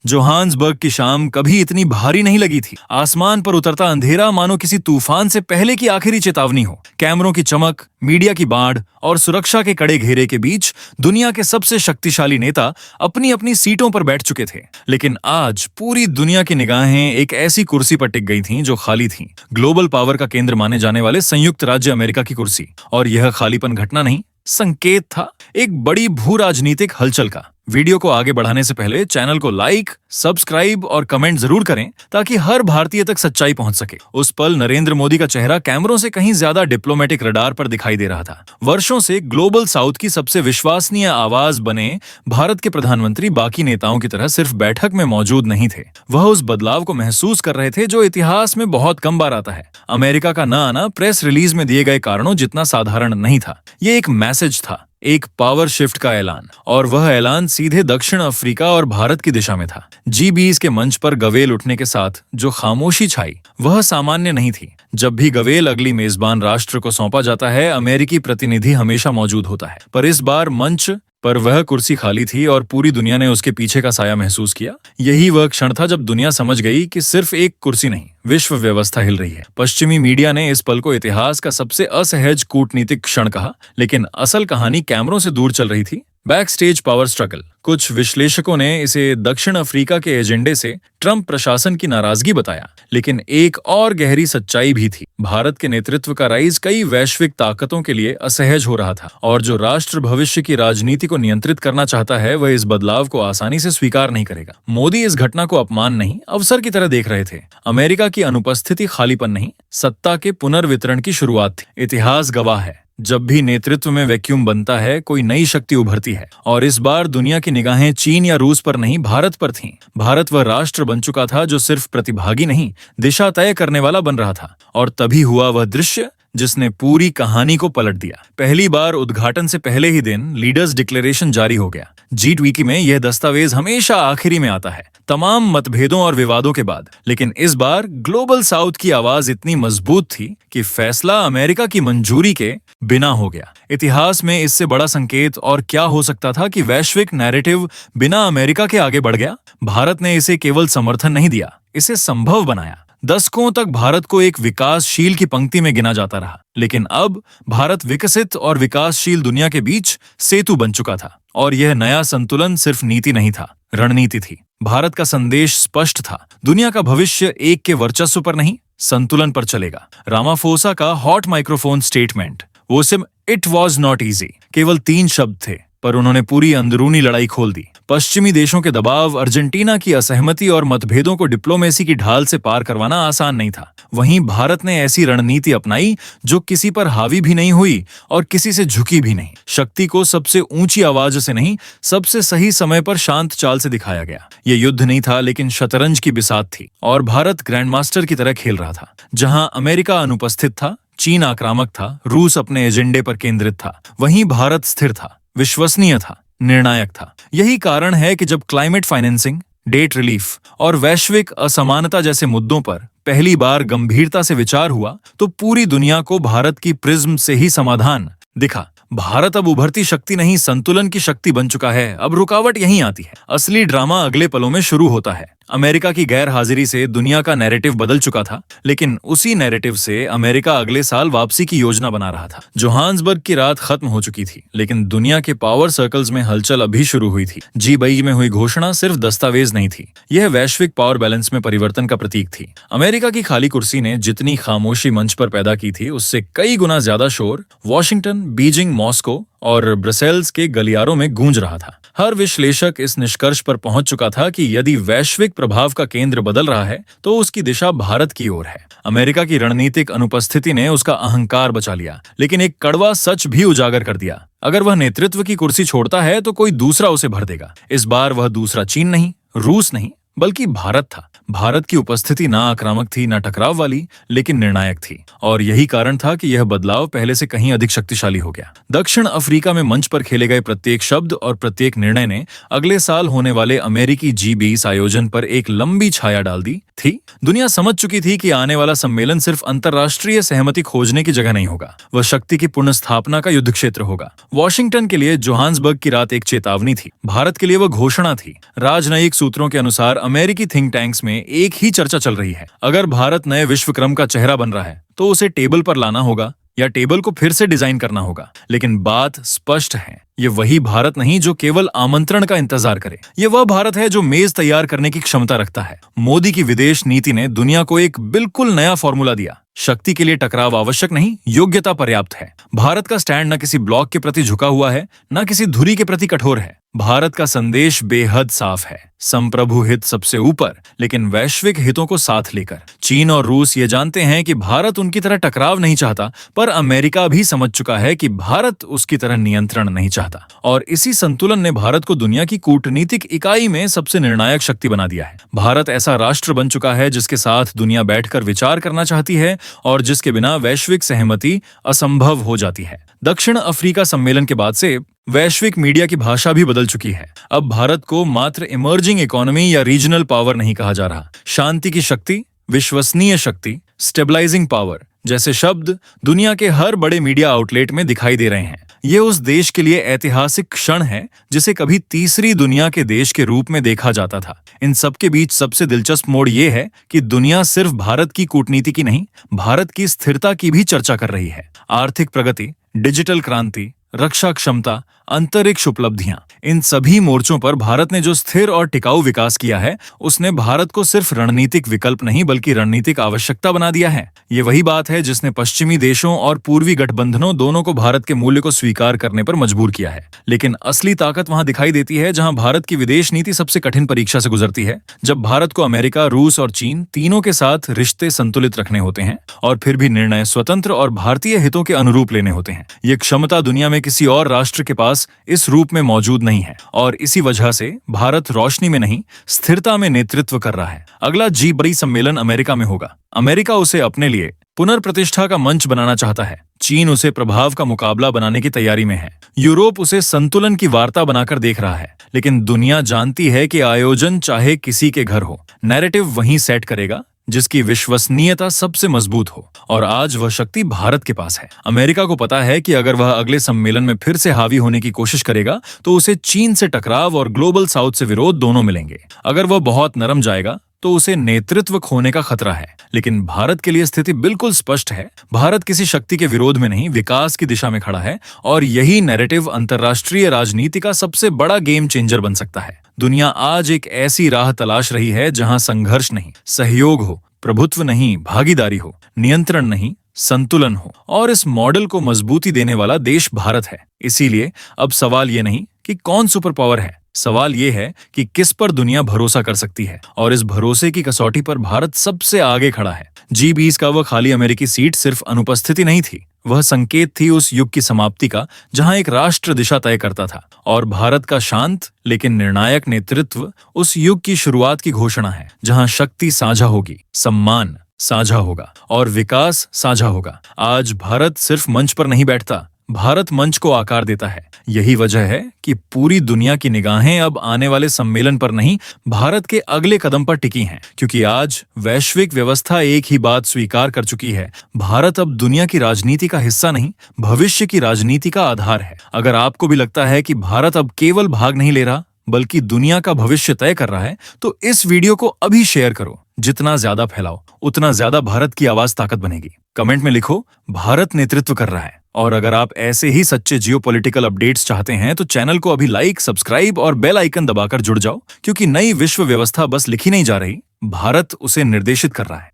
Johannesburg की शाम कभी इतनी भारी नहीं लगी थी। आसमान पर उतरता अंधेरा मानो किसी तूफान से पहले की आखिरी चेतावनी हो। कैमरों की चमक, मीडिया की बाढ़ और सुरक्षा के कड़े घेरे के बीच दुनिया के सबसे शक्तिशाली नेता अपनी अपनी सीटों पर बैठ चुके थे। लेकिन आज पूरी दुनिया की निगाहें एक ऐसी कुर्सी पर टिक गई थीं जो खाली थी। ग्लोबल पावर का केंद्र माने जाने वाले संयुक्त राज्य अमेरिका की कुर्सी। और यह खालीपन घटना नहीं, संकेत था एक बड़ी भू राजनीतिक हलचल का। वीडियो को आगे बढ़ाने से पहले चैनल को लाइक, सब्सक्राइब और कमेंट जरूर करें ताकि हर भारतीय तक सच्चाई पहुंच सके। उस पल नरेंद्र मोदी का चेहरा कैमरों से कहीं ज्यादा डिप्लोमेटिक रडार पर दिखाई दे रहा था। वर्षों से ग्लोबल साउथ की सबसे विश्वसनीय आवाज बने भारत के प्रधानमंत्री बाकी नेताओं की तरह सिर्फ बैठक में मौजूद नहीं थे। वह उस बदलाव को महसूस कर रहे थे जो इतिहास में बहुत कम बार आता है। अमेरिका का न आना प्रेस रिलीज में दिए गए कारणों जितना साधारण नहीं था। ये एक मैसेज था, एक पावर शिफ्ट का ऐलान। और वह ऐलान सीधे दक्षिण अफ्रीका और भारत की दिशा में था। G20 के मंच पर गवेल उठने के साथ जो खामोशी छाई वह सामान्य नहीं थी। जब भी गवेल अगली मेजबान राष्ट्र को सौंपा जाता है, अमेरिकी प्रतिनिधि हमेशा मौजूद होता है। पर इस बार मंच पर वह कुर्सी खाली थी और पूरी दुनिया ने उसके पीछे का साया महसूस किया। यही वह क्षण था जब दुनिया समझ गई कि सिर्फ एक कुर्सी नहीं, विश्व व्यवस्था हिल रही है। पश्चिमी मीडिया ने इस पल को इतिहास का सबसे असहज कूटनीतिक क्षण कहा, लेकिन असल कहानी कैमरों से दूर चल रही थी। Back stage power struggle. कुछ विश्लेषकों ने इसे दक्षिण अफ्रीका के एजेंडे से ट्रंप प्रशासन की नाराजगी बताया, लेकिन एक और गहरी सच्चाई भी थी। भारत के नेतृत्व का राइज कई वैश्विक ताकतों के लिए असहज हो रहा था, और जो राष्ट्र भविष्य की राजनीति को नियंत्रित करना चाहता है वह इस बदलाव को आसानी से स्वीकार नहीं करेगा। मोदी इस घटना को अपमान नहीं, अवसर की तरह देख रहे थे। अमेरिका की अनुपस्थिति खालीपन नहीं, सत्ता के पुनर्वितरण की शुरुआत थी। इतिहास गवाह है, जब भी नेतृत्व में वैक्यूम बनता है कोई नई शक्ति उभरती है। और इस बार दुनिया की निगाहें चीन या रूस पर नहीं, भारत पर थीं। भारत वह राष्ट्र बन चुका था जो सिर्फ प्रतिभागी नहीं, दिशा तय करने वाला बन रहा था। और तभी हुआ वह दृश्य जिसने पूरी कहानी को पलट दिया। पहली बार उद्घाटन से पहले ही दिन लीडर्स डिक्लेरेशन जारी हो गया। G20 में यह दस्तावेज हमेशा आखिरी में आता है, तमाम मतभेदों और विवादों के बाद। लेकिन इस बार ग्लोबल साउथ की आवाज इतनी मजबूत थी कि फैसला अमेरिका की मंजूरी के बिना हो गया। इतिहास में इससे बड़ा संकेत और क्या हो सकता था कि वैश्विक नैरेटिव बिना अमेरिका के आगे बढ़ गया। भारत ने इसे केवल समर्थन नहीं दिया, इसे संभव बनाया। दशकों तक भारत को एक विकासशील की पंक्ति में गिना जाता रहा, लेकिन अब भारत विकसित और विकासशील दुनिया के बीच सेतु बन चुका था। और यह नया संतुलन सिर्फ नीति नहीं था, रणनीति थी। भारत का संदेश स्पष्ट था, दुनिया का भविष्य एक के वर्चस्व पर नहीं, संतुलन पर चलेगा। रामाफोसा का हॉट माइक्रोफोन स्टेटमेंट, वो सिर्फ इट वॉज नॉट इजी, केवल 3 शब्द थे, पर उन्होंने पूरी अंदरूनी लड़ाई खोल दी। पश्चिमी देशों के दबाव, अर्जेंटीना की असहमति और मतभेदों को डिप्लोमेसी की ढाल से पार करवाना आसान नहीं था। वहीं भारत ने ऐसी रणनीति अपनाई जो किसी पर हावी भी नहीं हुई और किसी से झुकी भी नहीं। शक्ति को सबसे ऊंची आवाज से नहीं, सबसे सही समय पर शांत चाल से दिखाया गया। ये युद्ध नहीं था, लेकिन शतरंज की बिसात थी, और भारत ग्रैंडमास्टर की तरह खेल रहा था। जहां अमेरिका अनुपस्थित था, चीन आक्रामक था, रूस अपने एजेंडे पर केंद्रित था, वहीं भारत स्थिर था, विश्वसनीय था, निर्णायक था। यही कारण है कि जब क्लाइमेट फाइनेंसिंग, डेट रिलीफ और वैश्विक असमानता जैसे मुद्दों पर पहली बार गंभीरता से विचार हुआ तो पूरी दुनिया को भारत की प्रिज्म से ही समाधान दिखा। भारत अब उभरती शक्ति नहीं, संतुलन की शक्ति बन चुका है। अब रुकावट यहीं आती है। असली ड्रामा अगले पलों में शुरू होता है। अमेरिका की गैर हाजिरी से दुनिया का नैरेटिव बदल चुका था, लेकिन उसी नैरेटिव से अमेरिका अगले साल वापसी की योजना बना रहा था। जोहान्सबर्ग की रात खत्म हो चुकी थी, लेकिन दुनिया के पावर सर्कल्स में हलचल अभी शुरू हुई थी। G20 में हुई घोषणा सिर्फ दस्तावेज नहीं थी, यह वैश्विक पावर बैलेंस में परिवर्तन का प्रतीक थी। अमेरिका की खाली कुर्सी ने जितनी खामोशी मंच पर पैदा की थी, उससे कई गुना ज्यादा शोर वॉशिंगटन, बीजिंग, मॉस्को और ब्रसेल्स के गलियारों में गूंज रहा था। हर विश्लेषक इस निष्कर्ष पर पहुंच चुका था कि यदि वैश्विक प्रभाव का केंद्र बदल रहा है तो उसकी दिशा भारत की ओर है। अमेरिका की रणनीतिक अनुपस्थिति ने उसका अहंकार बचा लिया, लेकिन एक कड़वा सच भी उजागर कर दिया, अगर वह नेतृत्व की कुर्सी छोड़ता है तो कोई दूसरा उसे भर देगा। इस बार वह दूसरा चीन नहीं, रूस नहीं, बल्कि भारत था। भारत की उपस्थिति ना आक्रामक थी, ना टकराव वाली, लेकिन निर्णायक थी। और यही कारण था कि यह बदलाव पहले से कहीं अधिक शक्तिशाली हो गया। दक्षिण अफ्रीका में मंच पर खेले गए प्रत्येक शब्द और प्रत्येक निर्णय ने अगले साल होने वाले अमेरिकी G20 आयोजन पर एक लंबी छाया डाल दी थी। दुनिया समझ चुकी थी कि आने वाला सम्मेलन सिर्फ अंतर्राष्ट्रीय सहमति खोजने की जगह नहीं होगा, वह शक्ति की पुनर्स्थापना का युद्ध क्षेत्र होगा। वॉशिंगटन के लिए जोहान्सबर्ग की रात एक चेतावनी थी, भारत के लिए वह घोषणा थी। राजनयिक सूत्रों के अनुसार अमेरिकी थिंक टैंक्स में एक ही चर्चा चल रही है, अगर भारत नए विश्व क्रम का चेहरा बन रहा है तो उसे टेबल पर लाना होगा या टेबल को फिर से डिजाइन करना होगा। लेकिन बात स्पष्ट है, ये वही भारत नहीं जो केवल आमंत्रण का इंतजार करे, ये वह भारत है जो मेज तैयार करने की क्षमता रखता है। मोदी की विदेश नीति ने दुनिया को एक बिल्कुल नया फॉर्मूला दिया। शक्ति के लिए टकराव आवश्यक नहीं, योग्यता पर्याप्त है। भारत का स्टैंड न किसी ब्लॉक के प्रति झुका हुआ है, न किसी धुरी के प्रति कठोर है। भारत का संदेश बेहद साफ है, संप्रभु हित सबसे ऊपर, लेकिन वैश्विक हितों को साथ लेकर। चीन और रूस ये जानते हैं कि भारत उनकी तरह टकराव नहीं चाहता, पर अमेरिका भी समझ चुका है कि भारत उसकी तरह नियंत्रण नहीं चाहता। और इसी संतुलन ने भारत को दुनिया की कूटनीतिक इकाई में सबसे निर्णायक शक्ति बना दिया है। भारत ऐसा राष्ट्र बन चुका है जिसके साथ दुनिया बैठकर विचार करना चाहती है और जिसके बिना वैश्विक सहमति असंभव हो जाती है। दक्षिण अफ्रीका सम्मेलन के बाद से वैश्विक मीडिया की भाषा भी बदल चुकी है। अब भारत को मात्र इमर्जिंग इकोनॉमी या रीजनल पावर नहीं कहा जा रहा। शांति की शक्ति, विश्वसनीय शक्ति, स्टेबलाइजिंग पावर जैसे शब्द दुनिया के हर बड़े मीडिया आउटलेट में दिखाई दे रहे हैं। ये उस देश के लिए ऐतिहासिक क्षण है जिसे कभी तीसरी दुनिया के देश के रूप में देखा जाता था। इन सबके बीच सबसे दिलचस्प मोड़ ये है कि दुनिया सिर्फ भारत की कूटनीति की नहीं, भारत की स्थिरता की भी चर्चा कर रही है। आर्थिक प्रगति, डिजिटल क्रांति, रक्षा क्षमता, अंतरिक्ष उपलब्धियां, इन सभी मोर्चों पर भारत ने जो स्थिर और टिकाऊ विकास किया है, उसने भारत को सिर्फ रणनीतिक विकल्प नहीं बल्कि रणनीतिक आवश्यकता बना दिया है। ये वही बात है जिसने पश्चिमी देशों और पूर्वी गठबंधनों दोनों को भारत के मूल्य को स्वीकार करने पर मजबूर किया है। लेकिन असली ताकत वहां दिखाई देती है जहां भारत की विदेश नीति सबसे कठिन परीक्षा से गुजरती है, जब भारत को अमेरिका, रूस और चीन तीनों के साथ रिश्ते संतुलित रखने होते हैं और फिर भी निर्णय स्वतंत्र और भारतीय हितों के अनुरूप लेने होते हैं। ये क्षमता दुनिया में किसी और राष्ट्र के पास इस रूप में मौजूद नहीं है और इसी वजह से भारत रोशनी में नहीं, स्थिरता में नेतृत्व कर रहा है। अगला G20 सम्मेलन अमेरिका में होगा। अमेरिका उसे अपने लिए पुनर्प्रतिष्ठा का मंच बनाना चाहता है। चीन उसे प्रभाव का मुकाबला बनाने की तैयारी में है। यूरोप उसे संतुलन की वार्ता बनाकर देख रहा है। लेकिन दुनिया जानती है कि आयोजन चाहे किसी के घर हो, नैरेटिव वहीं सेट करेगा जिसकी विश्वसनीयता सबसे मजबूत हो, और आज वह शक्ति भारत के पास है। अमेरिका को पता है कि अगर वह अगले सम्मेलन में फिर से हावी होने की कोशिश करेगा तो उसे चीन से टकराव और ग्लोबल साउथ से विरोध दोनों मिलेंगे। अगर वह बहुत नरम जाएगा तो उसे नेतृत्व खोने का खतरा है। लेकिन भारत के लिए स्थिति बिल्कुल स्पष्ट है। भारत किसी शक्ति के विरोध में नहीं, विकास की दिशा में खड़ा है और यही नैरेटिव अंतर्राष्ट्रीय राजनीति का सबसे बड़ा गेम चेंजर बन सकता है। दुनिया आज एक ऐसी राह तलाश रही है जहां संघर्ष नहीं, सहयोग हो, प्रभुत्व नहीं, भागीदारी हो, नियंत्रण नहीं, संतुलन हो, और इस मॉडल को मजबूती देने वाला देश भारत है। इसीलिए अब सवाल ये नहीं कि कौन सुपर पावर है, सवाल ये है कि किस पर दुनिया भरोसा कर सकती है, और इस भरोसे की कसौटी पर भारत सबसे आगे खड़ा है। G20 का वह खाली अमेरिकी सीट सिर्फ अनुपस्थिति नहीं थी, वह संकेत थी उस युग की समाप्ति का जहां एक राष्ट्र दिशा तय करता था, और भारत का शांत लेकिन निर्णायक नेतृत्व उस युग की शुरुआत की घोषणा है जहां शक्ति साझा होगी, सम्मान साझा होगा और विकास साझा होगा। आज भारत सिर्फ मंच पर नहीं बैठता, भारत मंच को आकार देता है। यही वजह है कि पूरी दुनिया की निगाहें अब आने वाले सम्मेलन पर नहीं, भारत के अगले कदम पर टिकी हैं, क्योंकि आज वैश्विक व्यवस्था एक ही बात स्वीकार कर चुकी है, भारत अब दुनिया की राजनीति का हिस्सा नहीं, भविष्य की राजनीति का आधार है। अगर आपको भी लगता है कि भारत अब केवल भाग नहीं ले रहा बल्कि दुनिया का भविष्य तय कर रहा है, तो इस वीडियो को अभी शेयर करो। जितना ज्यादा फैलाओ उतना ज्यादा भारत की आवाज ताकत बनेगी। कमेंट में लिखो, भारत नेतृत्व कर रहा है। और अगर आप ऐसे ही सच्चे जियोपॉलिटिकल अपडेट्स चाहते हैं तो चैनल को अभी लाइक, सब्सक्राइब और बेल आइकन दबाकर जुड़ जाओ, क्योंकि नई विश्व व्यवस्था बस लिखी नहीं जा रही, भारत उसे निर्देशित कर रहा है।